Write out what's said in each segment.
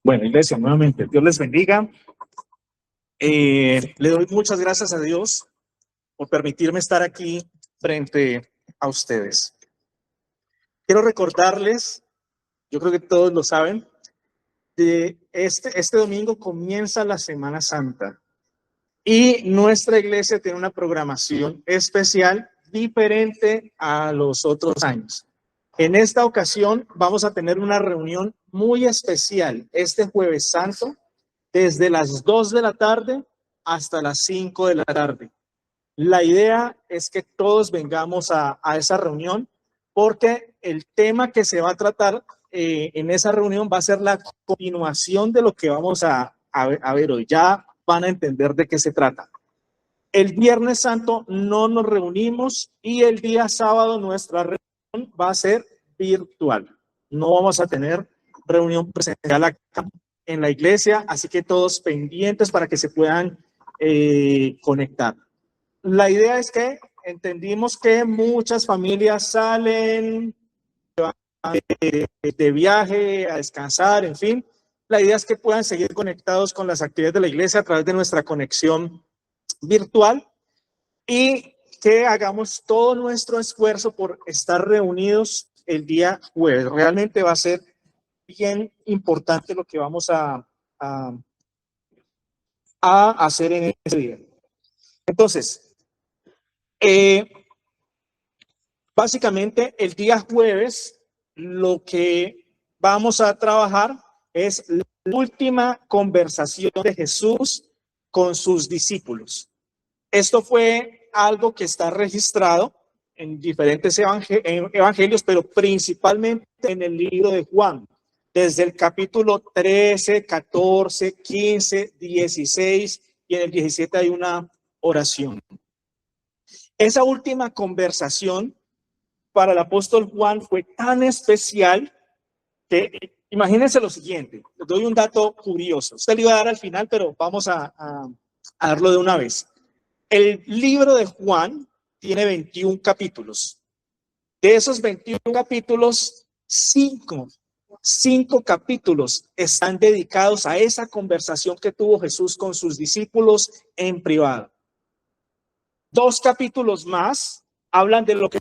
Bueno, iglesia, nuevamente, Dios les bendiga. Le doy muchas gracias a Dios por permitirme estar aquí frente a ustedes. Quiero recordarles, yo creo que todos lo saben, de este domingo comienza la Semana Santa y nuestra iglesia tiene una programación especial diferente a los otros años. En esta ocasión vamos a tener una reunión muy especial este Jueves Santo, desde las 2 de la tarde hasta las 5 de la tarde. La idea es que todos vengamos a esa reunión porque el tema que se va a tratar en esa reunión va a ser la continuación de lo que vamos a ver hoy. Ya van a entender de qué se trata. El Viernes Santo no nos reunimos y el día sábado nuestra reunión va a ser virtual. No vamos a tener reunión presencial acá en la iglesia, así que todos pendientes para que se puedan conectar. La idea es que entendimos que muchas familias salen de viaje a descansar, en fin. La idea es que puedan seguir conectados con las actividades de la iglesia a través de nuestra conexión virtual y que hagamos todo nuestro esfuerzo por estar reunidos el día jueves. Realmente va a ser bien importante lo que vamos a hacer en ese día. Entonces, básicamente el día jueves lo que vamos a trabajar es la última conversación de Jesús con sus discípulos. Esto fue algo que está registrado en diferentes evangelios, pero principalmente en el libro de Juan, desde el capítulo 13, 14, 15, 16 y en el 17 hay una oración. Esa última conversación para el apóstol Juan fue tan especial que imagínense lo siguiente, les doy un dato curioso. Usted le iba a dar al final, pero vamos a darlo de una vez. El libro de Juan tiene 21 capítulos. De esos 21 capítulos, 5 capítulos están dedicados a esa conversación que tuvo Jesús con sus discípulos en privado. 2 capítulos más hablan de lo que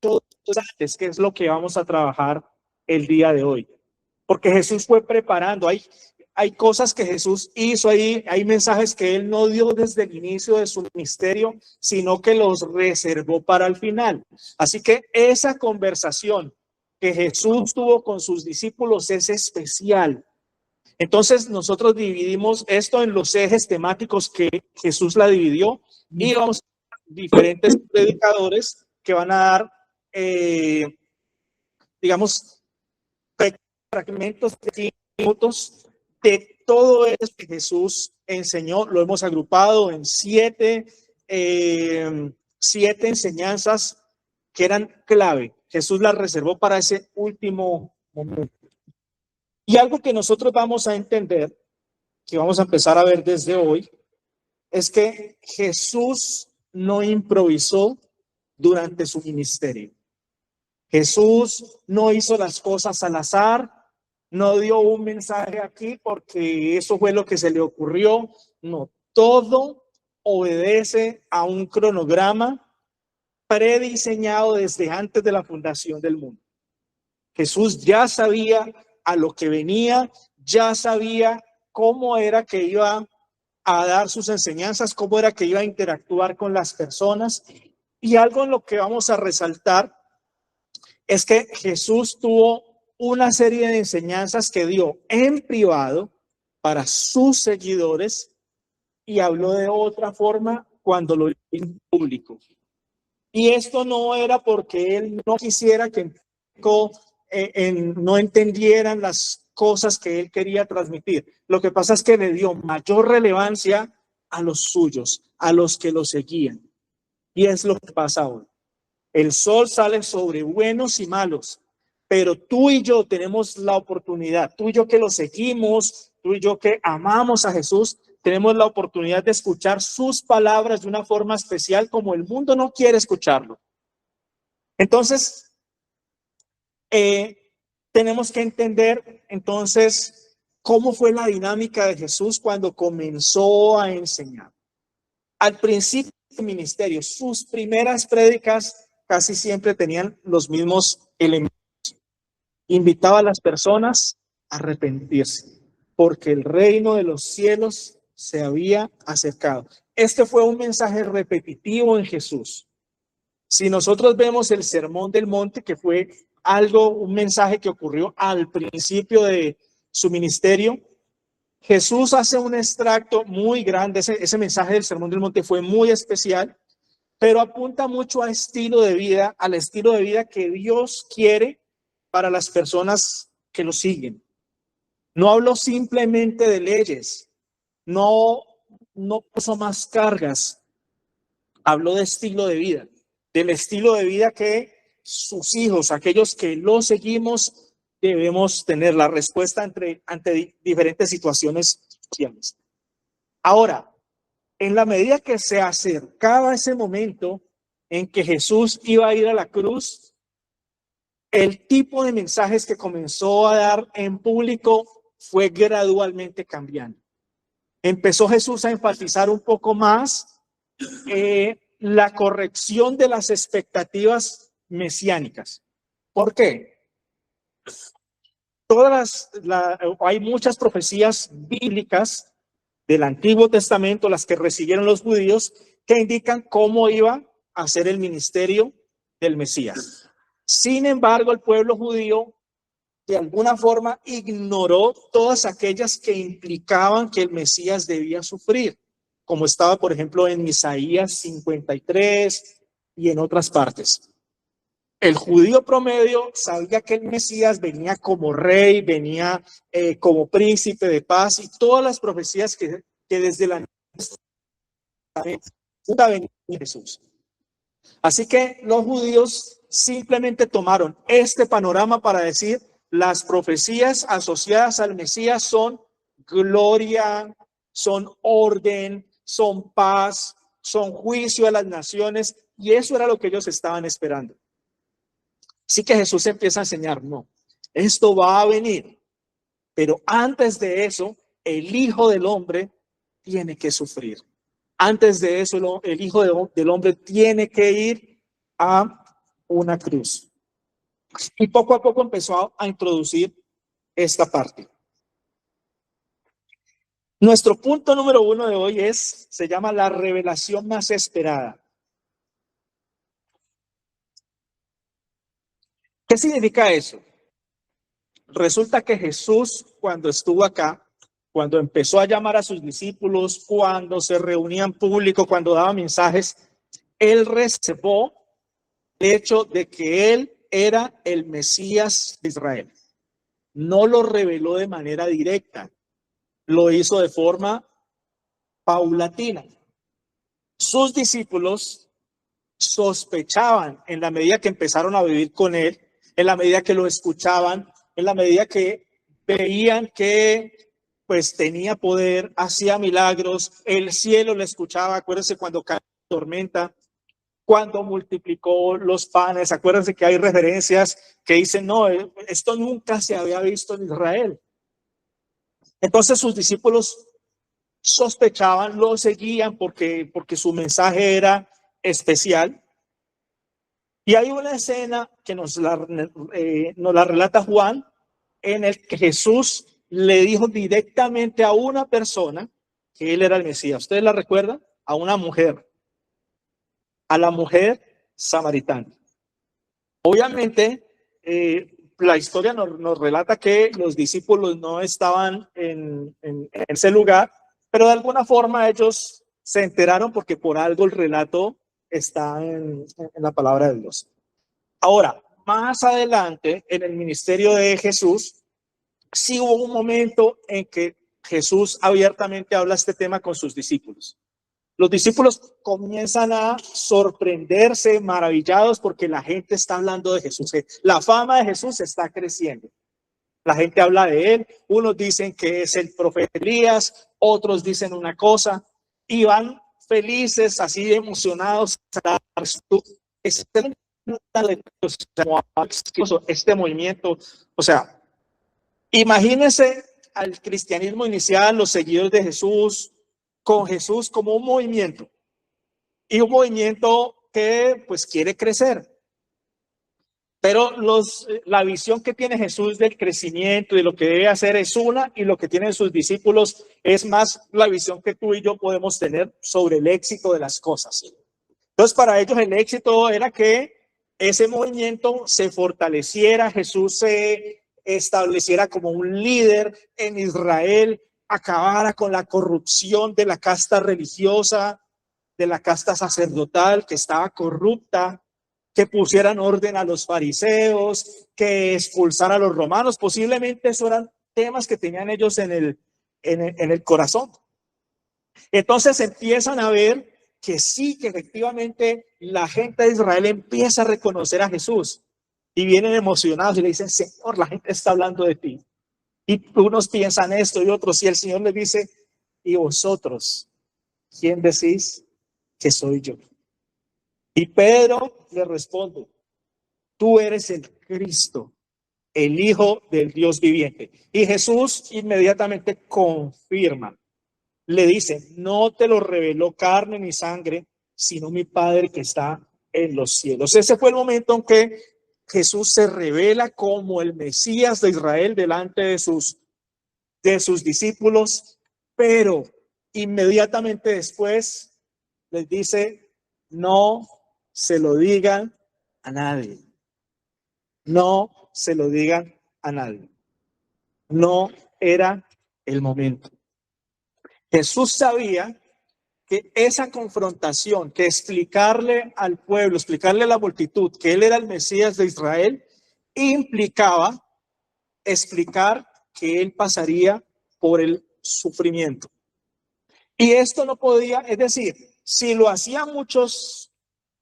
todos antes, que es lo que vamos a trabajar el día de hoy. Porque Jesús fue preparando, hay cosas que Jesús hizo, hay mensajes que él no dio desde el inicio de su ministerio, sino que los reservó para el final. Así que esa conversación que Jesús tuvo con sus discípulos es especial. Entonces nosotros dividimos esto en los ejes temáticos que Jesús la dividió y vamos a diferentes predicadores que van a dar, digamos, fragmentos de minutos de todo eso que Jesús enseñó. Lo hemos agrupado en siete enseñanzas que eran clave. Jesús las reservó para ese último momento. Y algo que nosotros vamos a entender, que vamos a empezar a ver desde hoy, es que Jesús no improvisó durante su ministerio. Jesús no hizo las cosas al azar, no dio un mensaje aquí porque eso fue lo que se le ocurrió. No, todo obedece a un cronograma prediseñado desde antes de la fundación del mundo. Jesús ya sabía a lo que venía, ya sabía cómo era que iba a dar sus enseñanzas, cómo era que iba a interactuar con las personas. Y algo en lo que vamos a resaltar es que Jesús tuvo una serie de enseñanzas que dio en privado para sus seguidores y habló de otra forma cuando lo hizo en público. Y esto no era porque él no quisiera que no entendieran las cosas que él quería transmitir. Lo que pasa es que le dio mayor relevancia a los suyos, a los que lo seguían. Y es lo que pasa hoy. El sol sale sobre buenos y malos, pero tú y yo tenemos la oportunidad, tú y yo que lo seguimos, tú y yo que amamos a Jesús, tenemos la oportunidad de escuchar sus palabras de una forma especial como el mundo no quiere escucharlo. Entonces, tenemos que entender entonces ¿Cómo fue la dinámica de Jesús cuando comenzó a enseñar? Al principio del ministerio, sus primeras prédicas casi siempre tenían los mismos elementos. Invitaba a las personas a arrepentirse, porque el reino de los cielos se había acercado. Este fue un mensaje repetitivo en Jesús. Si nosotros vemos el Sermón del Monte, que fue un mensaje que ocurrió al principio de su ministerio, Jesús hace un extracto muy grande. Ese mensaje del Sermón del Monte fue muy especial, pero apunta mucho al estilo de vida, que Dios quiere para las personas que lo siguen. No habló simplemente de leyes, no puso más cargas, habló de estilo de vida, del estilo de vida que sus hijos, aquellos que lo seguimos, debemos tener la respuesta ante diferentes situaciones sociales. Ahora, en la medida que se acercaba ese momento en que Jesús iba a ir a la cruz, el tipo de mensajes que comenzó a dar en público fue gradualmente cambiando. Empezó Jesús a enfatizar un poco más la corrección de las expectativas mesiánicas. ¿Por qué? Hay muchas profecías bíblicas del Antiguo Testamento, las que recibieron los judíos, que indican cómo iba a ser el ministerio del Mesías. Sin embargo, el pueblo judío de alguna forma ignoró todas aquellas que implicaban que el Mesías debía sufrir, como estaba, por ejemplo, en Isaías 53 y en otras partes. El judío promedio sabía que el Mesías venía como rey, venía como príncipe de paz, y todas las profecías que desde la venía de Jesús. Así que los judíos simplemente tomaron este panorama para decir: las profecías asociadas al Mesías son gloria, son orden, son paz, son juicio a las naciones, y eso era lo que ellos estaban esperando. Así que Jesús empieza a enseñar: no, esto va a venir, pero antes de eso, el Hijo del Hombre tiene que sufrir. Antes de eso, el Hijo del Hombre tiene que ir a una cruz. Y poco a poco empezó a introducir esta parte. Nuestro punto número 1 de hoy se llama la revelación más esperada. ¿Qué significa eso? Resulta que Jesús, cuando estuvo acá, cuando empezó a llamar a sus discípulos, cuando se reunía en público, cuando daba mensajes, él reservó el hecho de que él era el Mesías de Israel. No lo reveló de manera directa, lo hizo de forma paulatina. Sus discípulos sospechaban en la medida que empezaron a vivir con él, en la medida que lo escuchaban, en la medida que veían que pues tenía poder, hacía milagros, el cielo le escuchaba. Acuérdense cuando cayó la tormenta, cuando multiplicó los panes. Acuérdense que hay referencias que dicen: no, esto nunca se había visto en Israel. Entonces sus discípulos sospechaban, lo seguían porque su mensaje era especial. Y hay una escena que nos la relata Juan, en el que Jesús le dijo directamente a una persona que él era el Mesías. ¿Ustedes la recuerdan? A una mujer, a la mujer samaritana. Obviamente, la historia nos relata que los discípulos no estaban en ese lugar, pero de alguna forma ellos se enteraron, porque por algo el relato está en la palabra de Dios. Ahora, más adelante, en el ministerio de Jesús, sí hubo un momento en que Jesús abiertamente habla este tema con sus discípulos. Los discípulos comienzan a sorprenderse, maravillados, porque la gente está hablando de Jesús. La fama de Jesús está creciendo. La gente habla de él. Unos dicen que es el profeta Elías, otros dicen una cosa, y van felices, así emocionados. Este movimiento, o sea, imagínense al cristianismo inicial, los seguidores de Jesús, con Jesús como un movimiento, y un movimiento que pues quiere crecer. Pero la visión que tiene Jesús del crecimiento y de lo que debe hacer es una, y lo que tienen sus discípulos es más la visión que tú y yo podemos tener sobre el éxito de las cosas. Entonces, para ellos el éxito era que ese movimiento se fortaleciera, Jesús se estableciera como un líder en Israel, acabara con la corrupción de la casta religiosa, de la casta sacerdotal que estaba corrupta, que pusieran orden a los fariseos, que expulsara a los romanos. Posiblemente esos eran temas que tenían ellos en el corazón. Entonces empiezan a ver que sí, que efectivamente la gente de Israel empieza a reconocer a Jesús y vienen emocionados y le dicen: Señor, la gente está hablando de ti. Y unos piensan esto y otros, y el Señor les dice: ¿y vosotros quién decís que soy yo? Y Pedro le responde: tú eres el Cristo, el Hijo del Dios viviente. Y Jesús inmediatamente confirma, le dice: no te lo reveló carne ni sangre, sino mi Padre que está en los cielos. Ese fue el momento en que Jesús se revela como el Mesías de Israel delante de sus discípulos, pero inmediatamente después les dice: no se lo digan a nadie. No se lo digan a nadie. No era el momento. Jesús sabía que esa confrontación, que explicarle al pueblo, explicarle a la multitud que él era el Mesías de Israel, implicaba explicar que él pasaría por el sufrimiento. Y esto no podía, es decir, si lo hacía muchos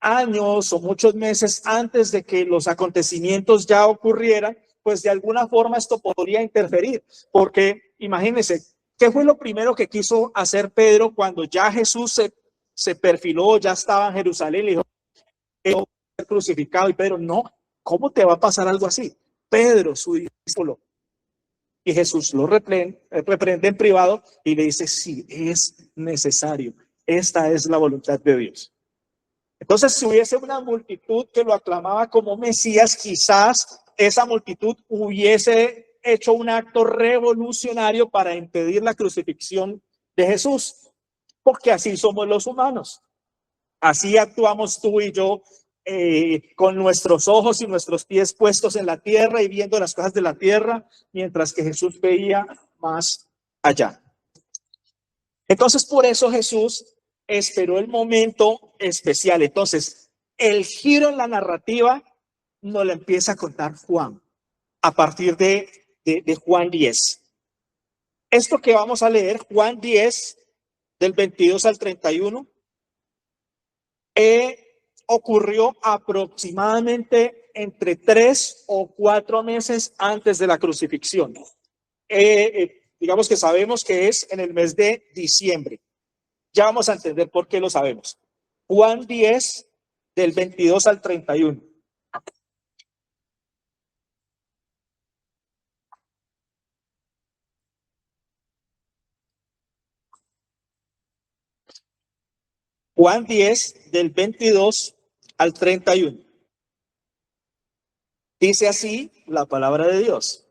años o muchos meses antes de que los acontecimientos ya ocurrieran, pues de alguna forma esto podría interferir, porque imagínense, ¿qué fue lo primero que quiso hacer Pedro cuando ya Jesús se perfiló, ya estaba en Jerusalén? Le dijo: ser crucificado. Y Pedro: no, ¿cómo te va a pasar algo así? Pedro, su discípulo. Y Jesús lo reprende en privado y le dice: sí, es necesario. Esta es la voluntad de Dios. Entonces, si hubiese una multitud que lo aclamaba como Mesías, quizás esa multitud hubiese hecho un acto revolucionario para impedir la crucifixión de Jesús, porque así somos los humanos. Así actuamos tú y yo, con nuestros ojos y nuestros pies puestos en la tierra y viendo las cosas de la tierra, mientras que Jesús veía más allá. Entonces, por eso Jesús esperó el momento especial. Entonces, el giro en la narrativa nos lo empieza a contar Juan a partir de Juan 10. Esto que vamos a leer, Juan 10, del 22 al 31, ocurrió aproximadamente entre 3 o 4 meses antes de la crucifixión. Digamos que sabemos que es en el mes de diciembre. Ya vamos a entender por qué lo sabemos. Juan 10, del 22 al 31. Juan 10, del 22 al 31. Dice así la palabra de Dios: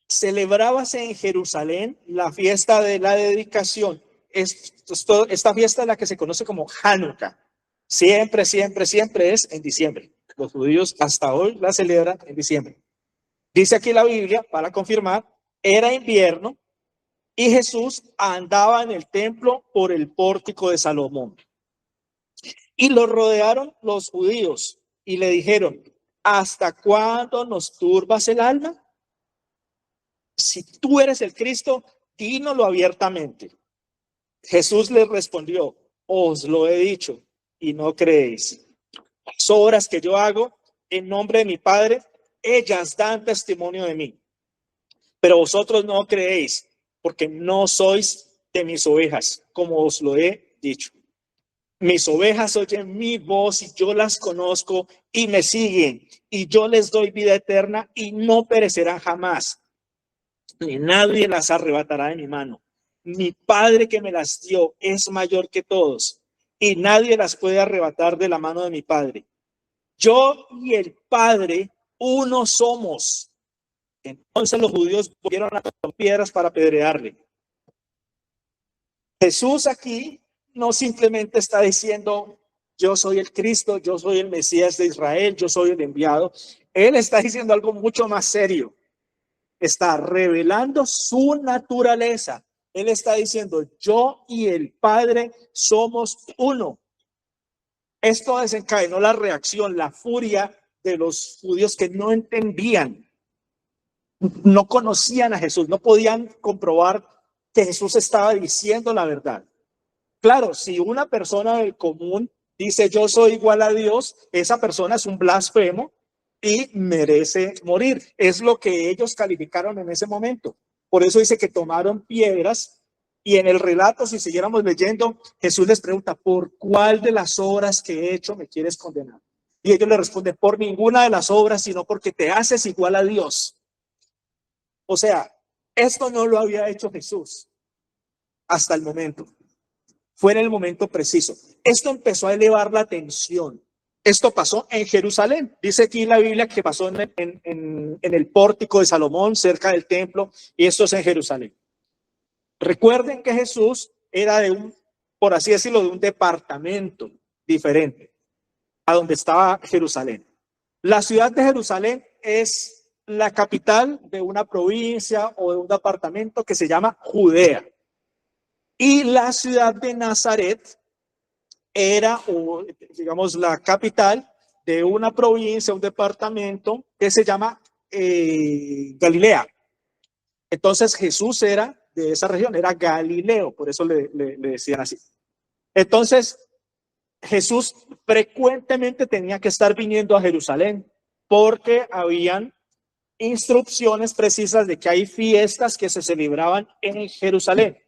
celebrábase en Jerusalén la fiesta de la dedicación. Esta fiesta es la que se conoce como Hanukkah. Siempre es en diciembre. Los judíos hasta hoy la celebran en diciembre. Dice aquí la Biblia, para confirmar, era invierno y Jesús andaba en el templo por el pórtico de Salomón. Y lo rodearon los judíos y le dijeron: ¿hasta cuándo nos turbas el alma? Si tú eres el Cristo, dínoslo abiertamente. Jesús les respondió: os lo he dicho y no creéis. Las obras que yo hago en nombre de mi Padre, ellas dan testimonio de mí. Pero vosotros no creéis, porque no sois de mis ovejas, como os lo he dicho. Mis ovejas oyen mi voz y yo las conozco y me siguen, y yo les doy vida eterna y no perecerán jamás. ni nadie las arrebatará de mi mano. Mi Padre que me las dio es mayor que todos, y nadie las puede arrebatar de la mano de mi Padre. Yo y el Padre uno somos. Entonces los judíos volvieron a tomar piedras para apedrearle. Jesús aquí no simplemente está diciendo, yo soy el Cristo, yo soy el Mesías de Israel, yo soy el enviado. Él está diciendo algo mucho más serio. Está revelando su naturaleza. Él está diciendo, yo y el Padre somos uno. Esto desencadenó la reacción, la furia de los judíos que no entendían, no conocían a Jesús, no podían comprobar que Jesús estaba diciendo la verdad. Claro, si una persona del común dice yo soy igual a Dios, esa persona es un blasfemo y merece morir. Es lo que ellos calificaron en ese momento. Por eso dice que tomaron piedras. Y en el relato, si siguiéramos leyendo, Jesús les pregunta, ¿por cuál de las obras que he hecho me quieres condenar? Y ellos le responden, por ninguna de las obras, sino porque te haces igual a Dios. O sea, esto no lo había hecho Jesús hasta el momento. Fue en el momento preciso. Esto empezó a elevar la tensión. Esto pasó en Jerusalén. Dice aquí la Biblia que pasó en el pórtico de Salomón, cerca del templo, y esto es en Jerusalén. Recuerden que Jesús era de un, por así decirlo, de un departamento diferente a donde estaba Jerusalén. La ciudad de Jerusalén es la capital de una provincia o de un departamento que se llama Judea. Y la ciudad de Nazaret era, o, digamos, la capital de una provincia, un departamento que se llama Galilea. Entonces Jesús era de esa región, era Galileo, por eso le decían así. Entonces Jesús frecuentemente tenía que estar viniendo a Jerusalén porque habían instrucciones precisas de que hay fiestas que se celebraban en Jerusalén.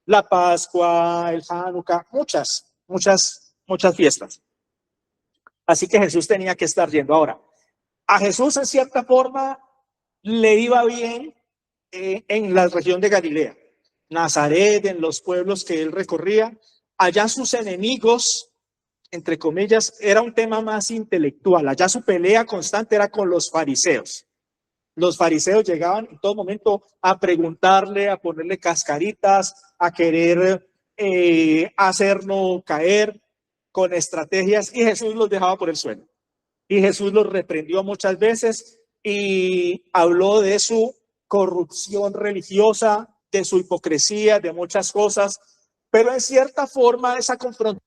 La Pascua, el Hanukkah, muchas fiestas. Así que Jesús tenía que estar yendo. Ahora, a Jesús en cierta forma le iba bien en la región de Galilea, Nazaret, en los pueblos que él recorría. Allá sus enemigos, entre comillas, era un tema más intelectual. Allá su pelea constante era con los fariseos. Los fariseos llegaban en todo momento a preguntarle, a ponerle cascaritas, a querer hacerlo caer con estrategias, y Jesús los dejaba por el suelo. Y Jesús los reprendió muchas veces y habló de su corrupción religiosa, de su hipocresía, de muchas cosas, pero en cierta forma esa confrontación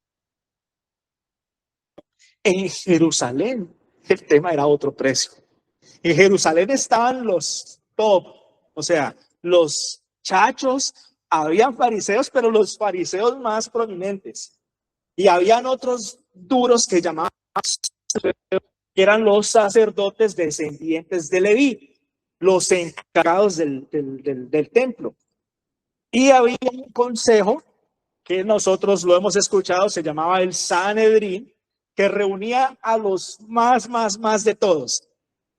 en Jerusalén, el tema era otro precio. En Jerusalén estaban los top, o sea, los chachos, habían fariseos, pero los fariseos más prominentes. Y habían otros duros que llamaban, que eran los sacerdotes descendientes de Leví, los encargados del templo. Y había un consejo que nosotros lo hemos escuchado, se llamaba el Sanedrín, que reunía a los más de todos.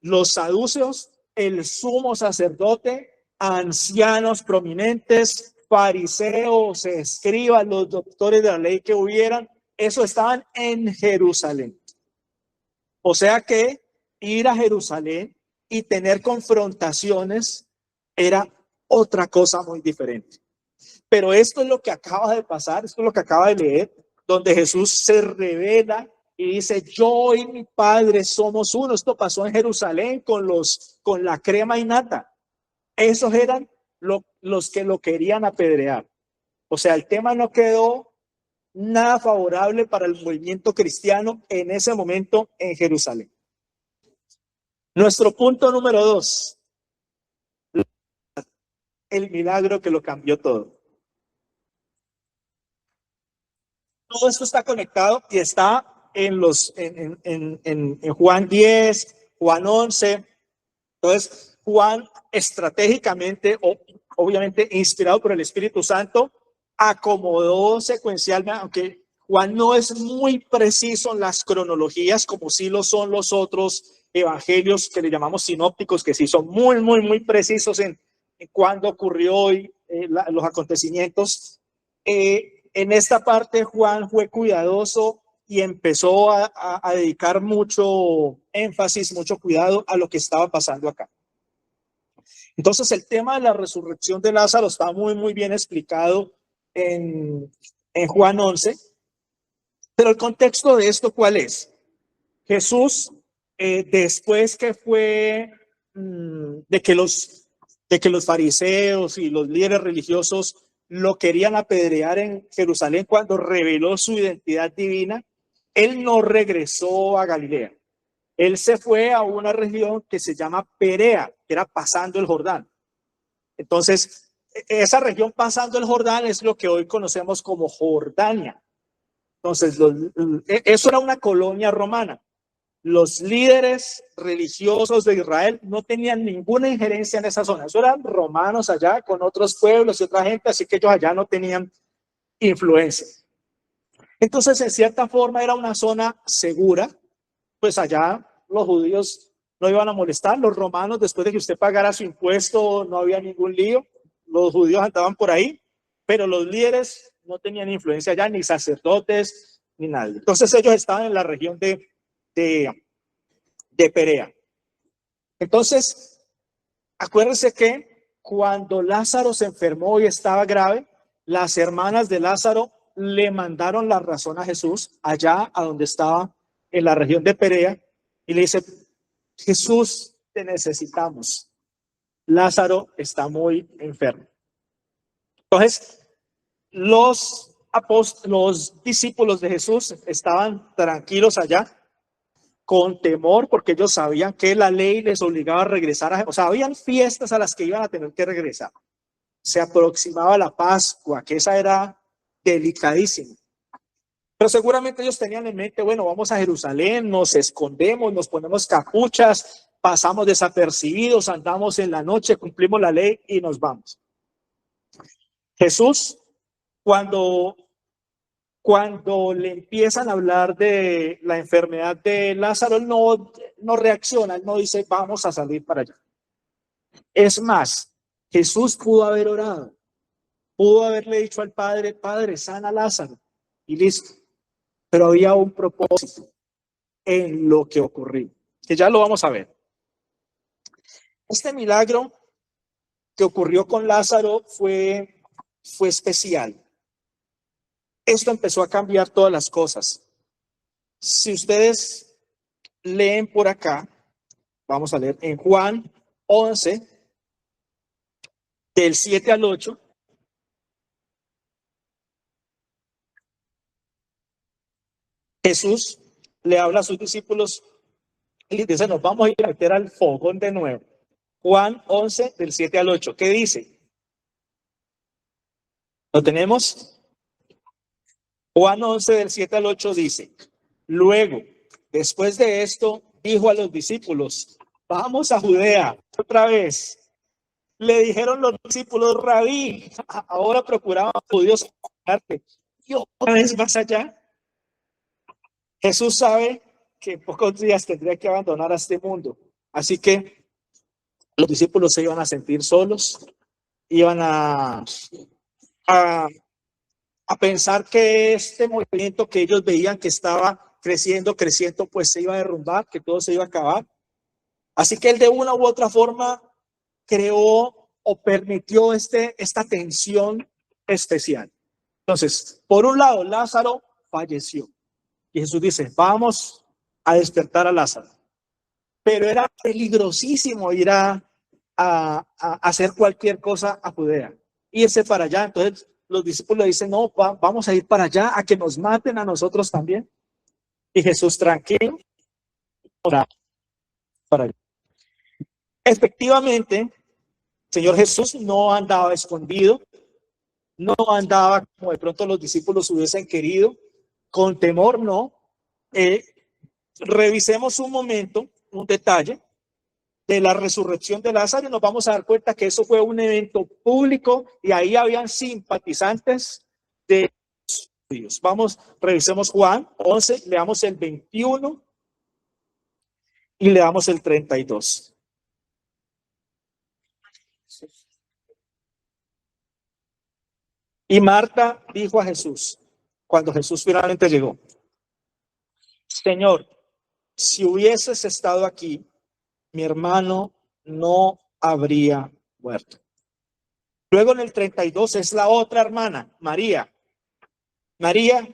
Los saduceos, el sumo sacerdote, ancianos prominentes, fariseos, escribas, los doctores de la ley que hubieran, eso estaban en Jerusalén. O sea que ir a Jerusalén y tener confrontaciones era otra cosa muy diferente. Pero esto es lo que acaba de pasar, esto es lo que acaba de leer, donde Jesús se revela y dice, yo y mi Padre somos uno. Esto pasó en Jerusalén con la crema y nata. Esos eran los que lo querían apedrear. O sea, el tema no quedó nada favorable para el movimiento cristiano en ese momento en Jerusalén. Nuestro punto número 2. El milagro que lo cambió todo. Todo esto está conectado y está en Juan 10, Juan 11. Entonces, Juan estratégicamente, obviamente inspirado por el Espíritu Santo, acomodó secuencialmente, aunque Juan no es muy preciso en las cronologías, como sí lo son los otros evangelios que le llamamos sinópticos, que sí son muy precisos en cuándo ocurrió hoy los acontecimientos. En esta parte Juan fue cuidadoso y empezó a dedicar mucho énfasis, mucho cuidado a lo que estaba pasando acá. Entonces el tema de la resurrección de Lázaro está muy bien explicado en Juan 11, pero el contexto de esto, ¿cuál es? Jesús, después que fue de que los fariseos y los líderes religiosos lo querían apedrear en Jerusalén cuando reveló su identidad divina, él no regresó a Galilea. Él se fue a una región que se llama Perea, que era pasando el Jordán. Entonces, esa región pasando el Jordán es lo que hoy conocemos como Jordania. Entonces, eso era una colonia romana. Los líderes religiosos de Israel no tenían ninguna injerencia en esa zona. Eso eran romanos allá con otros pueblos y otra gente, así que ellos allá no tenían influencia. Entonces, en cierta forma, era una zona segura, pues allá los judíos no iban a molestar. Los romanos, después de que usted pagara su impuesto, no había ningún lío. Los judíos andaban por ahí, pero los líderes no tenían influencia allá, ni sacerdotes, ni nadie. Entonces, ellos estaban en la región de Perea. Entonces, acuérdense que cuando Lázaro se enfermó y estaba grave, las hermanas de Lázaro le mandaron la razón a Jesús allá a donde estaba en la región de Perea y le dice: Jesús, te necesitamos. Lázaro está muy enfermo. Entonces, los discípulos de Jesús estaban tranquilos allá, con temor, porque ellos sabían que la ley les obligaba a regresar, o sea, habían fiestas a las que iban a tener que regresar. Se aproximaba la Pascua, que esa era delicadísima. Pero seguramente ellos tenían en mente: bueno, vamos a Jerusalén, nos escondemos, nos ponemos capuchas, pasamos desapercibidos, andamos en la noche, cumplimos la ley y nos vamos. Jesús, cuando le empiezan a hablar de la enfermedad de Lázaro, él no reacciona, él no dice vamos a salir para allá. Es más, Jesús pudo haber orado, pudo haberle dicho al Padre: Padre, sana a Lázaro, y listo. Pero había un propósito en lo que ocurrió, que ya lo vamos a ver. Este milagro que ocurrió con Lázaro fue especial. Esto empezó a cambiar todas las cosas. Si ustedes leen por acá, vamos a leer en Juan 11, del 7 al 8. Jesús le habla a sus discípulos y les dice: nos vamos a ir a meter al fogón de nuevo. Juan 11, del 7 al 8. ¿Qué dice? ¿Lo tenemos? Juan 11, del 7 al 8 dice: luego, después de esto, dijo a los discípulos: vamos a Judea otra vez. Le dijeron los discípulos: Rabí, ahora procuramos a judíos y otra vez más allá. Jesús sabe que en pocos días tendría que abandonar a este mundo, así que los discípulos se iban a sentir solos, iban a pensar que este movimiento que ellos veían que estaba creciendo, pues se iba a derrumbar, que todo se iba a acabar. Así que él de una u otra forma creó o permitió esta tensión especial. Entonces, por un lado, Lázaro falleció y Jesús dice: vamos a despertar a Lázaro. Pero era peligrosísimo ir a hacer cualquier cosa a Judea, irse para allá. Entonces los discípulos le dicen: no, vamos a ir para allá, a que nos maten a nosotros también. Y Jesús, tranquilo, para allá. Efectivamente, Señor Jesús no andaba escondido, no andaba como de pronto los discípulos hubiesen querido, con temor, no. Revisemos un momento, un detalle de la resurrección de Lázaro y nos vamos a dar cuenta que eso fue un evento público y ahí habían simpatizantes de los judíos. Vamos, revisemos Juan 11, leamos el 21 y leamos el 32. Y Marta dijo a Jesús, cuando Jesús finalmente llegó: Señor, si hubieses estado aquí, mi hermano no habría muerto. Luego en el 32 es la otra hermana, María. María,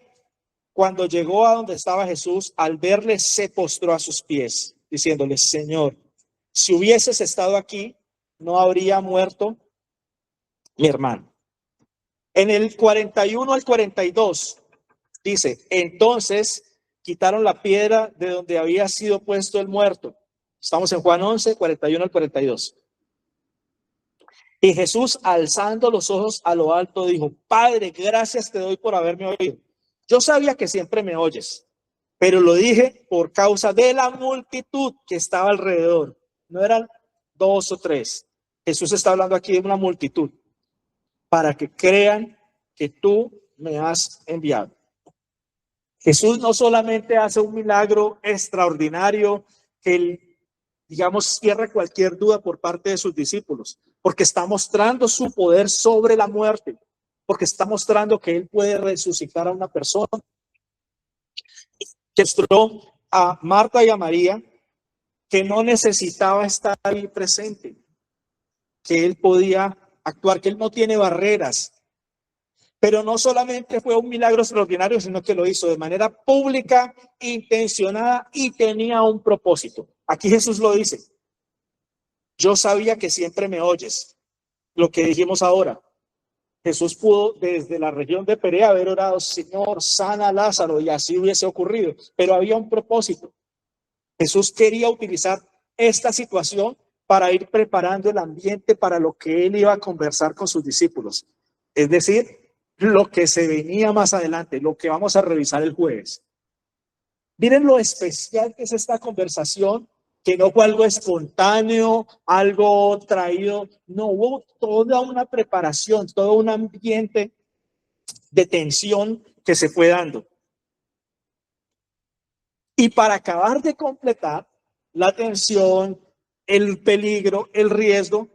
cuando llegó a donde estaba Jesús, al verle se postró a sus pies, diciéndole: Señor, si hubieses estado aquí, no habría muerto mi hermano. En el 41 al 42 dice: entonces quitaron la piedra de donde había sido puesto el muerto. Estamos en Juan 11, 41 al 42. Y Jesús, alzando los ojos a lo alto, dijo: Padre, gracias te doy por haberme oído. Yo sabía que siempre me oyes, pero lo dije por causa de la multitud que estaba alrededor. No eran dos o tres. Jesús está hablando aquí de una multitud, para que crean que tú me has enviado. Jesús no solamente hace un milagro extraordinario que, digamos, cierra cualquier duda por parte de sus discípulos, porque está mostrando su poder sobre la muerte, porque está mostrando que él puede resucitar a una persona. Que mostró a Marta y a María que no necesitaba estar ahí presente, que él podía actuar, que él no tiene barreras. Pero no solamente fue un milagro extraordinario, sino que lo hizo de manera pública, intencionada y tenía un propósito. Aquí Jesús lo dice: yo sabía que siempre me oyes. Lo que dijimos ahora, Jesús pudo desde la región de Perea haber orado: Señor, sana a Lázaro, y así hubiese ocurrido, pero había un propósito. Jesús quería utilizar esta situación para ir preparando el ambiente para lo que él iba a conversar con sus discípulos. Es decir, lo que se venía más adelante, lo que vamos a revisar el jueves. Miren lo especial que es esta conversación, que no fue algo espontáneo, algo traído, no, hubo toda una preparación, todo un ambiente de tensión que se fue dando. Y para acabar de completar la tensión, el peligro, el riesgo,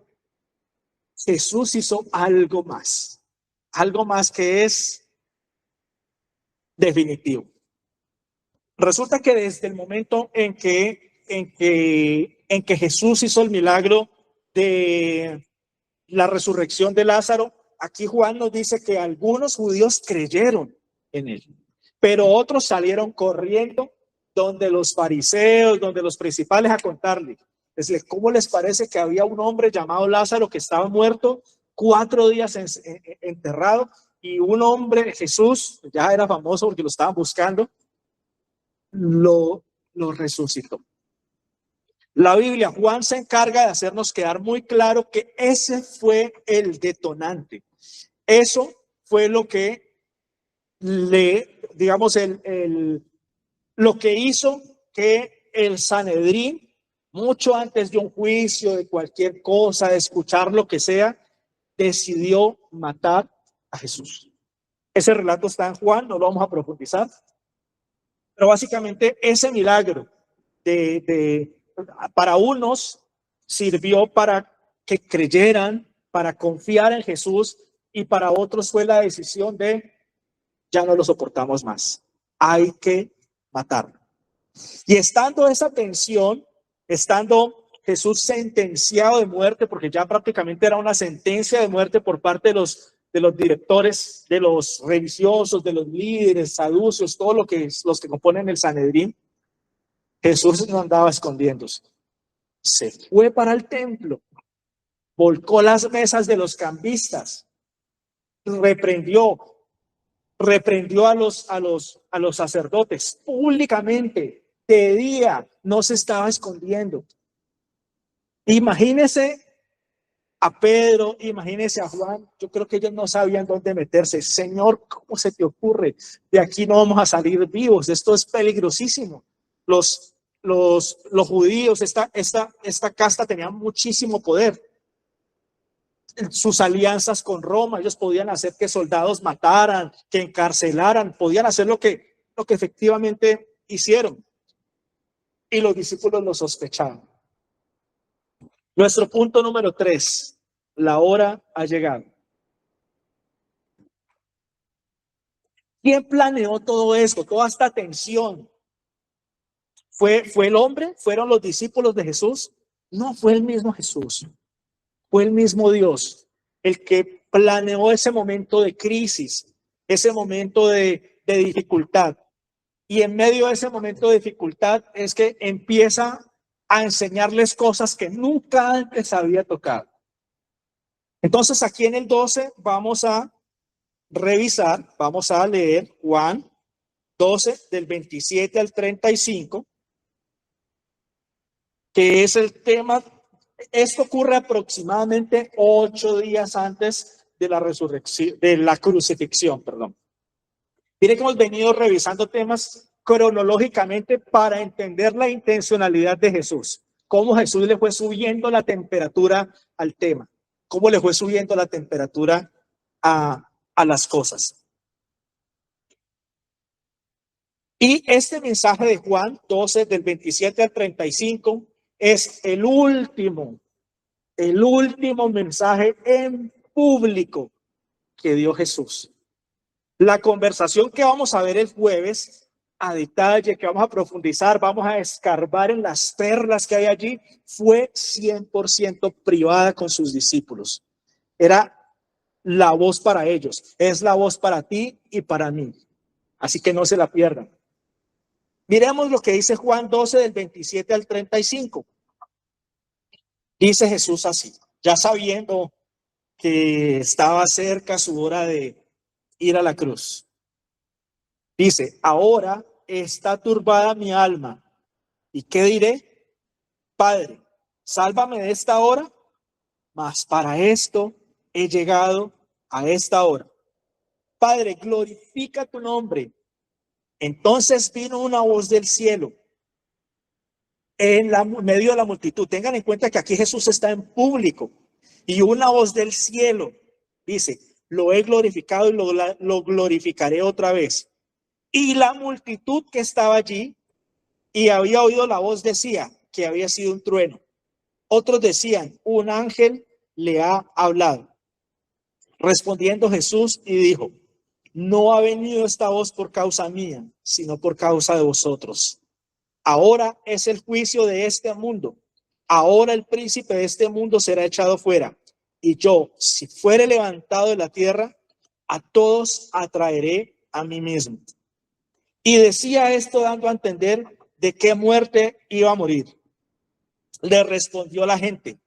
Jesús hizo algo más que es definitivo. Resulta que desde el momento en que Jesús hizo el milagro de la resurrección de Lázaro, aquí Juan nos dice que algunos judíos creyeron en él, pero otros salieron corriendo donde los fariseos, donde los principales, a contarle. Decirle: ¿cómo les parece que había un hombre llamado Lázaro que estaba muerto 4 días enterrado, y un hombre, Jesús, ya era famoso porque lo estaban buscando, lo resucitó? La Biblia, Juan se encarga de hacernos quedar muy claro que ese fue el detonante. Eso fue lo que digamos, lo que hizo que el Sanedrín, mucho antes de un juicio, de cualquier cosa, de escuchar lo que sea, decidió matar a Jesús. Ese relato está en Juan, no lo vamos a profundizar, pero básicamente ese milagro para unos sirvió para que creyeran, para confiar en Jesús, y para otros fue la decisión de: ya no lo soportamos más, hay que matarlo. Y estando esa tensión, estando Jesús sentenciado de muerte, porque ya prácticamente era una sentencia de muerte por parte de los directores, de los religiosos, de los líderes, saduceos, todos los que componen el Sanedrín, Jesús no andaba escondiéndose. Se fue para el templo, volcó las mesas de los cambistas, reprendió a los sacerdotes públicamente, de día, no se estaba escondiendo. Imagínese a Pedro, imagínese a Juan, yo creo que ellos no sabían dónde meterse. Señor, ¿cómo se te ocurre? De aquí no vamos a salir vivos, esto es peligrosísimo. Los judíos, esta casta tenía muchísimo poder. Sus alianzas con Roma, ellos podían hacer que soldados mataran, que encarcelaran, podían hacer lo que efectivamente hicieron. Y los discípulos lo sospechaban. Nuestro punto número 3, la hora ha llegado. ¿Quién planeó todo esto, toda esta tensión? ¿Fue el hombre? ¿Fueron los discípulos de Jesús? No, fue el mismo Jesús. Fue el mismo Dios el que planeó ese momento de crisis, ese momento de dificultad. Y en medio de ese momento de dificultad es que empieza a enseñarles cosas que nunca antes había tocado. Entonces aquí en el 12 vamos a revisar, vamos a leer Juan 12 del 27 al 35, que es el tema. Esto ocurre aproximadamente 8 días antes de la resurrección, de la crucifixión, perdón. Mire que hemos venido revisando temas cronológicamente para entender la intencionalidad de Jesús, cómo Jesús le fue subiendo la temperatura al tema, cómo le fue subiendo la temperatura a las cosas. Y este mensaje de Juan 12, del 27 al 35, es el último mensaje en público que dio Jesús. La conversación que vamos a ver el jueves a detalle, que vamos a profundizar, vamos a escarbar en las perlas que hay allí, fue 100% privada con sus discípulos. Era la voz para ellos, es la voz para ti y para mí. Así que no se la pierdan. Miremos lo que dice Juan 12 del 27 al 35. Dice Jesús así, ya sabiendo que estaba cerca su hora de ir a la cruz. Dice, ahora está turbada mi alma. ¿Y qué diré? Padre, sálvame de esta hora, mas para esto he llegado a esta hora. Padre, glorifica tu nombre. Entonces vino una voz del cielo en medio de la multitud. Tengan en cuenta que aquí Jesús está en público y una voz del cielo dice, lo he glorificado y lo glorificaré otra vez. Y la multitud que estaba allí y había oído la voz decía que había sido un trueno. Otros decían, un ángel le ha hablado. Respondiendo Jesús y dijo, no ha venido esta voz por causa mía, sino por causa de vosotros. Ahora es el juicio de este mundo. Ahora el príncipe de este mundo será echado fuera. Y yo, si fuere levantado de la tierra, a todos atraeré a mí mismo. Y decía esto dando a entender de qué muerte iba a morir. Le respondió la gente,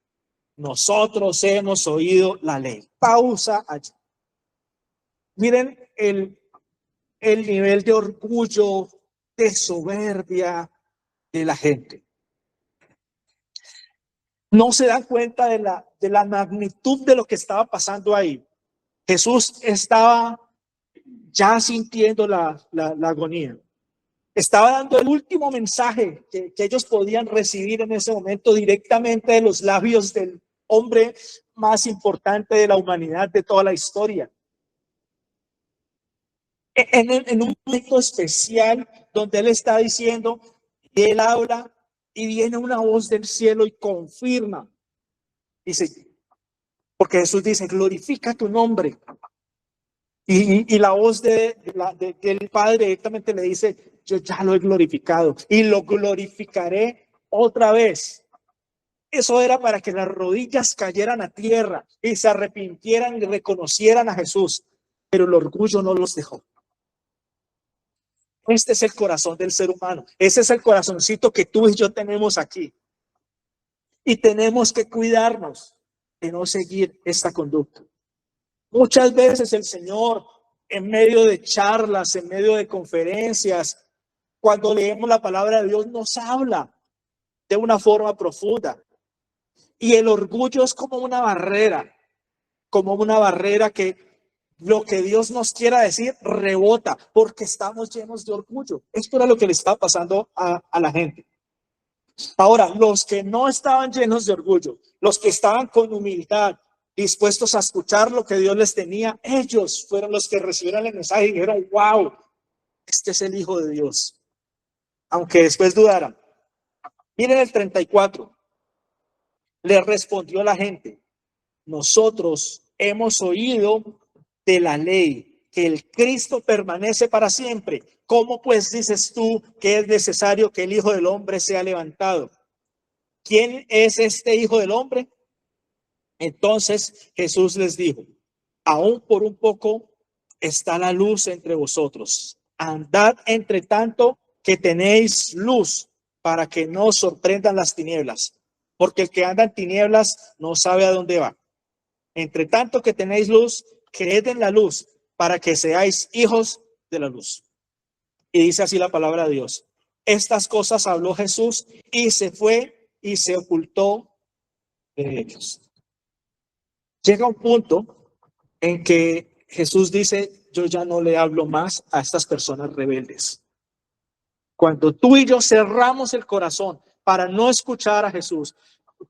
nosotros hemos oído la ley. Pausa allí. Miren el nivel de orgullo, de soberbia de la gente. No se dan cuenta de la magnitud de lo que estaba pasando ahí. Jesús estaba ya sintiendo la agonía. Estaba dando el último mensaje que ellos podían recibir en ese momento directamente de los labios del hombre más importante de la humanidad, de toda la historia. En un momento especial donde él está diciendo, y él habla y viene una voz del cielo y confirma. Dice, porque Jesús dice, glorifica tu nombre. Y la voz del Padre directamente le dice, yo ya lo he glorificado y lo glorificaré otra vez. Eso era para que las rodillas cayeran a tierra y se arrepintieran y reconocieran a Jesús, pero el orgullo no los dejó. Este es el corazón del ser humano. Ese es el corazoncito que tú y yo tenemos aquí. Y tenemos que cuidarnos de no seguir esta conducta. Muchas veces el Señor, en medio de charlas, en medio de conferencias, cuando leemos la palabra de Dios, nos habla de una forma profunda. Y el orgullo es como una barrera que lo que Dios nos quiera decir rebota, porque estamos llenos de orgullo. Esto era lo que le estaba pasando a la gente. Ahora, los que no estaban llenos de orgullo, los que estaban con humildad, dispuestos a escuchar lo que Dios les tenía, ellos fueron los que recibieron el mensaje y dijeron, wow, este es el Hijo de Dios. Aunque después dudaran. Miren el 34. Le respondió la gente, nosotros hemos oído de la ley que el Cristo permanece para siempre, ¿cómo pues dices tú que es necesario que el Hijo del Hombre sea levantado? ¿Quién es este Hijo del Hombre? Entonces Jesús les dijo, aún por un poco está la luz entre vosotros. Andad entre tanto que tenéis luz, para que no os sorprendan las tinieblas, porque el que anda en tinieblas no sabe a dónde va. Entre tanto que tenéis luz, creed en la luz, para que seáis hijos de la luz. Y dice así la palabra de Dios. Estas cosas habló Jesús y se fue y se ocultó de ellos. Llega un punto en que Jesús dice, yo ya no le hablo más a estas personas rebeldes. Cuando tú y yo cerramos el corazón para no escuchar a Jesús,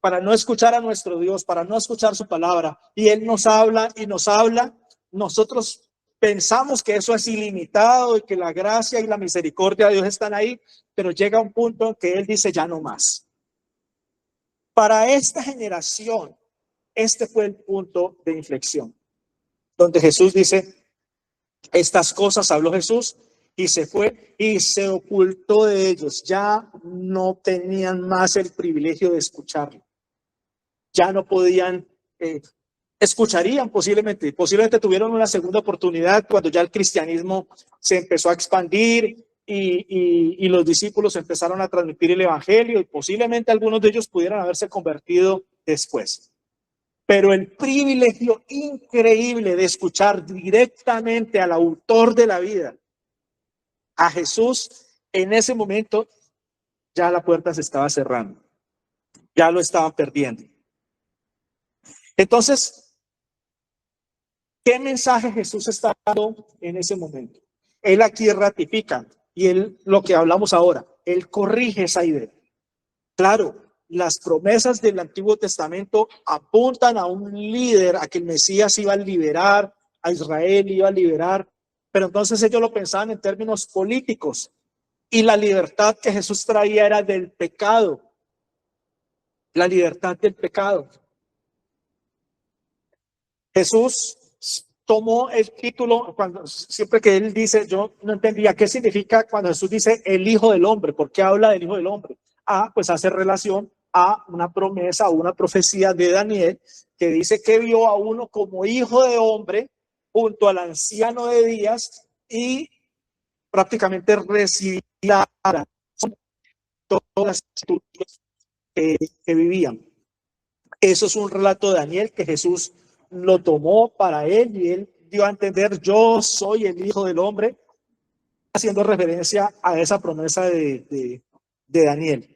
para no escuchar a nuestro Dios, para no escuchar su palabra, y Él nos habla y nos habla, nosotros pensamos que eso es ilimitado y que la gracia y la misericordia de Dios están ahí, pero llega un punto en que Él dice, ya no más. Para esta generación, este fue el punto de inflexión, donde Jesús dice, estas cosas habló Jesús y se fue y se ocultó de ellos. Ya no tenían más el privilegio de escucharlo. Ya no podían, escucharían posiblemente tuvieron una segunda oportunidad cuando ya el cristianismo se empezó a expandir y los discípulos empezaron a transmitir el evangelio y posiblemente algunos de ellos pudieran haberse convertido después. Pero el privilegio increíble de escuchar directamente al autor de la vida, a Jesús, en ese momento ya la puerta se estaba cerrando, ya lo estaban perdiendo. Entonces, ¿qué mensaje Jesús está dando en ese momento? Él aquí ratifica y él, lo que hablamos ahora, él corrige esa idea. Claro, las promesas del Antiguo Testamento apuntan a un líder, a que el Mesías iba a liberar a Israel, iba a liberar, pero entonces ellos lo pensaban en términos políticos y la libertad que Jesús traía era del pecado, la libertad del pecado. Jesús tomó el título, siempre que él dice, yo no entendía qué significa cuando Jesús dice el Hijo del Hombre, ¿por qué habla del Hijo del Hombre? Pues hace relación a una promesa o una profecía de Daniel que dice que vio a uno como hijo de hombre junto al anciano de días y prácticamente recibía todas las que vivían. Eso es un relato de Daniel que Jesús lo tomó para él y él dio a entender, yo soy el Hijo del Hombre, haciendo referencia a esa promesa de Daniel.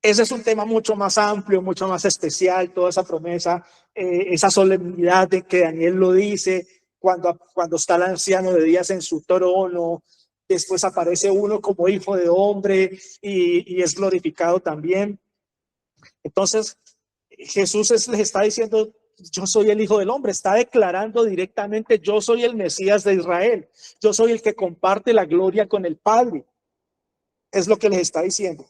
Ese es un tema mucho más amplio, mucho más especial, toda esa promesa, esa solemnidad de que Daniel lo dice cuando está el anciano de días en su trono, después aparece uno como hijo de hombre y es glorificado también. Entonces, Jesús les está diciendo, yo soy el Hijo del Hombre, está declarando directamente, yo soy el Mesías de Israel, yo soy el que comparte la gloria con el Padre, es lo que les está diciendo.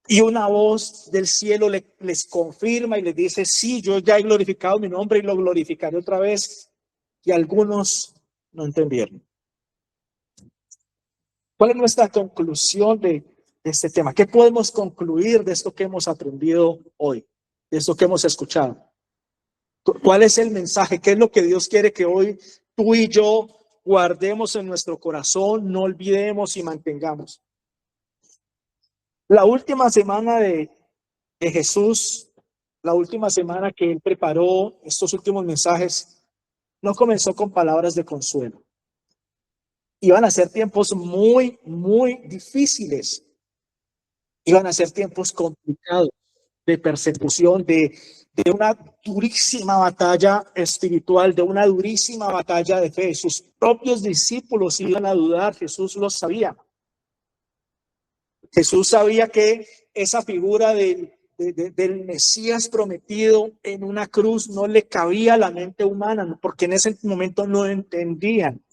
Y una voz del cielo les confirma y les dice, sí, yo ya he glorificado mi nombre y lo glorificaré otra vez. Y algunos no entendieron. ¿Cuál es nuestra conclusión de este tema? ¿Qué podemos concluir de esto que hemos aprendido hoy, de esto que hemos escuchado? ¿Cuál es el mensaje? ¿Qué es lo que Dios quiere que hoy tú y yo guardemos en nuestro corazón, no olvidemos y mantengamos? La última semana de Jesús, la última semana que él preparó estos últimos mensajes, no comenzó con palabras de consuelo. Iban a ser tiempos muy, muy difíciles. Iban a ser tiempos complicados de persecución, de una durísima batalla espiritual, de una durísima batalla de fe. Sus propios discípulos iban a dudar, Jesús lo sabía. Jesús sabía que esa figura del Mesías prometido en una cruz no le cabía a la mente humana, porque en ese momento no entendían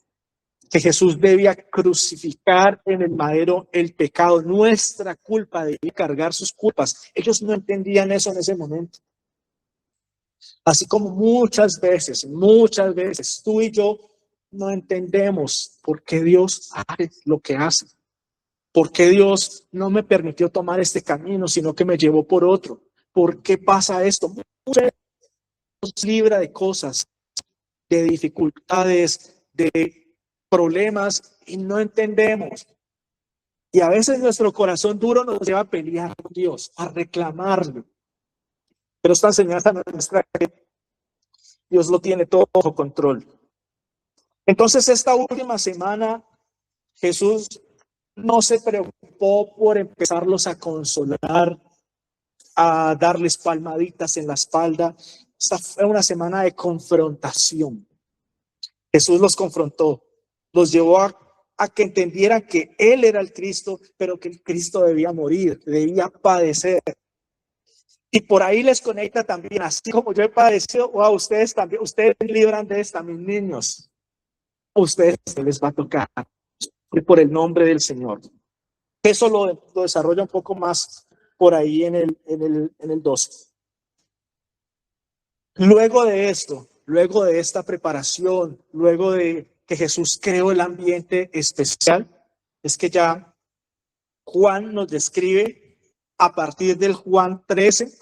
que Jesús debía crucificar en el madero el pecado, nuestra culpa, debía cargar sus culpas. Ellos no entendían eso en ese momento. Así como muchas veces tú y yo no entendemos por qué Dios hace lo que hace. ¿Por qué Dios no me permitió tomar este camino, sino que me llevó por otro? ¿Por qué pasa esto? Muchos nos libra de cosas, de dificultades, de problemas y no entendemos. Y a veces nuestro corazón duro nos lleva a pelear con Dios, a reclamarle. Pero esta enseñanza nos muestra que Dios lo tiene todo bajo control. Entonces, esta última semana, Jesús no se preocupó por empezarlos a consolar, a darles palmaditas en la espalda. Esta fue una semana de confrontación. Jesús los confrontó, los llevó a que entendieran que Él era el Cristo, pero que el Cristo debía morir, debía padecer. Y por ahí les conecta también, así como yo he padecido, wow, ustedes también, ustedes libran de esta, mis niños. A ustedes les va a tocar por el nombre del Señor. Eso lo desarrolla un poco más por ahí en el 12. Luego de esto, luego de esta preparación, luego de que Jesús creó el ambiente especial, es que ya Juan nos describe a partir del Juan 13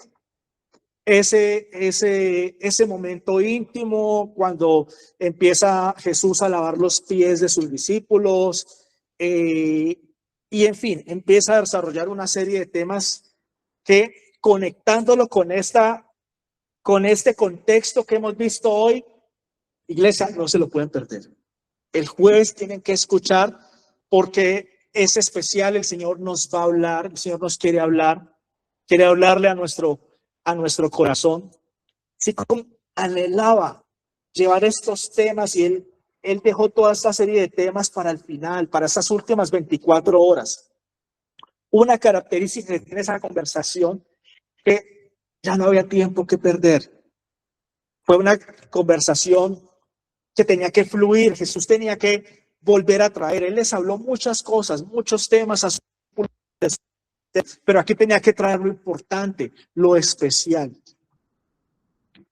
ese momento íntimo cuando empieza Jesús a lavar los pies de sus discípulos y en fin, empieza a desarrollar una serie de temas que conectándolo con este contexto que hemos visto hoy, iglesia, no se lo pueden perder. El jueves tienen que escuchar porque es especial, el Señor nos va a hablar, el Señor nos quiere hablarle a nuestro corazón. Así como anhelaba llevar estos temas y él dejó toda esta serie de temas para el final, para esas últimas 24 horas. Una característica que tiene esa conversación que ya no había tiempo que perder. Fue una conversación que tenía que fluir. Jesús tenía que volver a traer. Él les habló muchas cosas, muchos temas a sus discípulos, pero aquí tenía que traer lo importante, lo especial.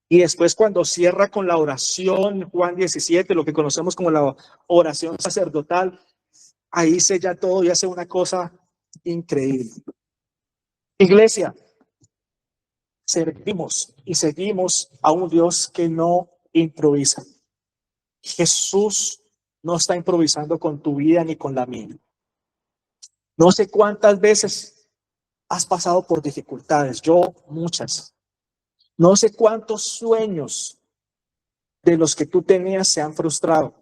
Y después cuando cierra con la oración, Juan 17, lo que conocemos como la oración sacerdotal, ahí sella todo y hace una cosa increíble. Iglesia, servimos y seguimos a un Dios que no improvisa. Jesús no está improvisando con tu vida ni con la mía. No sé cuántas veces has pasado por dificultades, yo muchas. No sé cuántos sueños de los que tú tenías se han frustrado.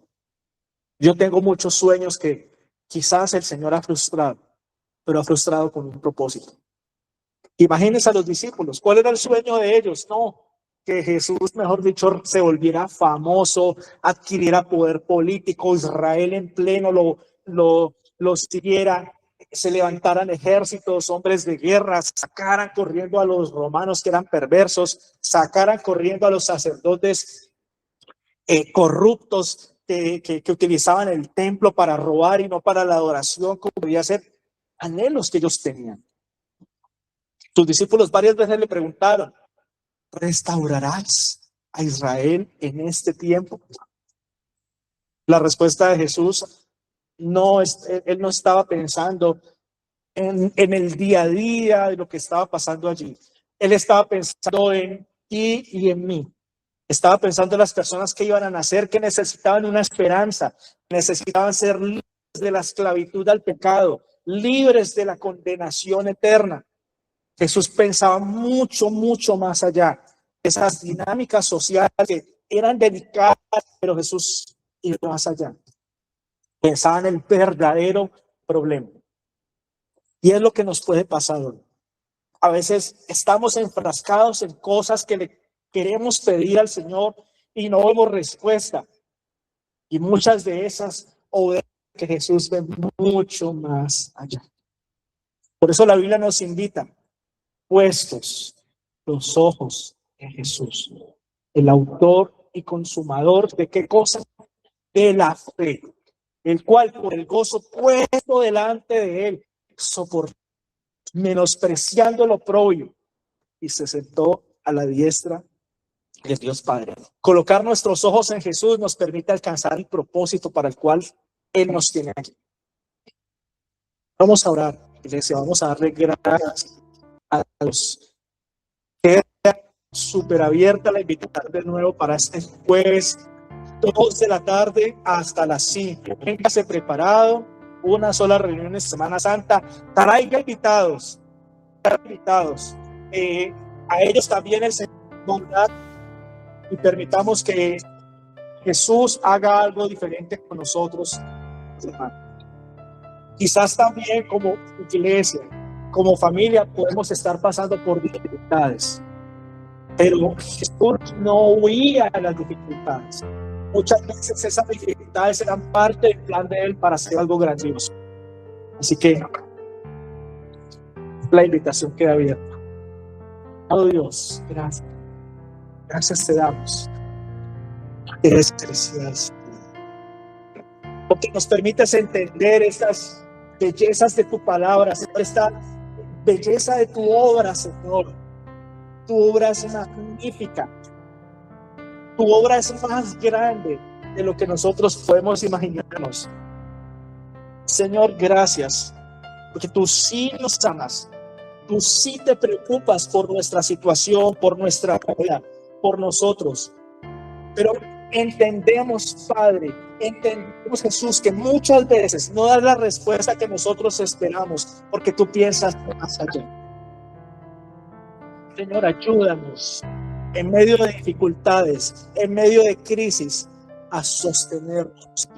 Yo tengo muchos sueños que quizás el Señor ha frustrado, pero ha frustrado con un propósito. Imagínense a los discípulos, ¿cuál era el sueño de ellos? No, que Jesús, mejor dicho, se volviera famoso, adquiriera poder político, Israel en pleno lo siguiera, se levantaran ejércitos, hombres de guerra, sacaran corriendo a los romanos que eran perversos, sacaran corriendo a los sacerdotes corruptos que utilizaban el templo para robar y no para la adoración, como debía ser, anhelos que ellos tenían. Sus discípulos varias veces le preguntaron, ¿restaurarás a Israel en este tiempo? La respuesta de Jesús él no estaba pensando en el día a día de lo que estaba pasando allí. Él estaba pensando en ti y en mí. Estaba pensando en las personas que iban a nacer, que necesitaban una esperanza, necesitaban ser libres de la esclavitud al pecado, libres de la condenación eterna. Jesús pensaba mucho, mucho más allá. Esas dinámicas sociales que eran delicadas, pero Jesús iba más allá. Pensaba en el verdadero problema. Y es lo que nos puede pasar hoy. A veces estamos enfrascados en cosas que le queremos pedir al Señor y no vemos respuesta. Y muchas de esas obedecen que Jesús ve mucho más allá. Por eso la Biblia nos invita, puestos los ojos en Jesús, el autor y consumador de qué cosa, de la fe, el cual por el gozo puesto delante de él soportó, menospreciando lo oprobio, y se sentó a la diestra de Dios Padre. Colocar nuestros ojos en Jesús nos permite alcanzar el propósito para el cual Él nos tiene aquí. Vamos a orar, iglesia, vamos a darle gracias a Dios. Queda súper abierta la invitación de nuevo para este jueves, 2 de la tarde hasta las 5. Véngase preparado, una sola reunión en Semana Santa. Traiga invitados. A ellos también el Señor bondad y permitamos que Jesús haga algo diferente con nosotros, hermanos. Quizás también como iglesia, como familia, podemos estar pasando por dificultades, pero Jesús no huía de las dificultades. Muchas veces esas dificultades eran parte del plan de Él para hacer algo grandioso. Así que la invitación queda abierta. Oh Dios, gracias. Gracias te damos. Eres precioso. Porque nos permites entender estas bellezas de tu palabra, Señor, esta belleza de tu obra, Señor. Tu obra es magnífica. Tu obra es más grande de lo que nosotros podemos imaginarnos. Señor, gracias, porque tú sí nos amas. Tú sí te preocupas por nuestra situación, por nuestra vida, por nosotros. Pero entendemos, Padre, entendemos, Jesús, que muchas veces no das la respuesta que nosotros esperamos, porque tú piensas más allá. Señor, ayúdanos en medio de dificultades, en medio de crisis, a sostenernos,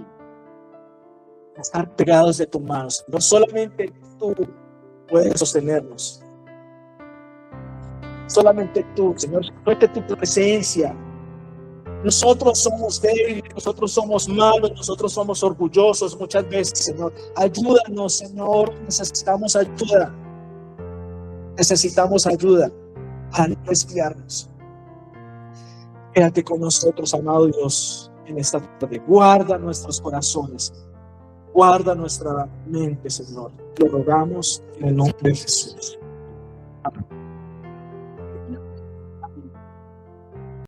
a estar pegados de tus manos. No solamente tú puedes sostenernos, solamente tú, Señor, solamente tu presencia. Nosotros somos débiles, nosotros somos malos, nosotros somos orgullosos muchas veces, Señor. Ayúdanos, Señor, necesitamos ayuda. Necesitamos ayuda para no desviarnos. Quédate con nosotros, amado Dios, en esta tarde. Guarda nuestros corazones, guarda nuestra mente, Señor. Lo rogamos en el nombre de Jesús. Amén.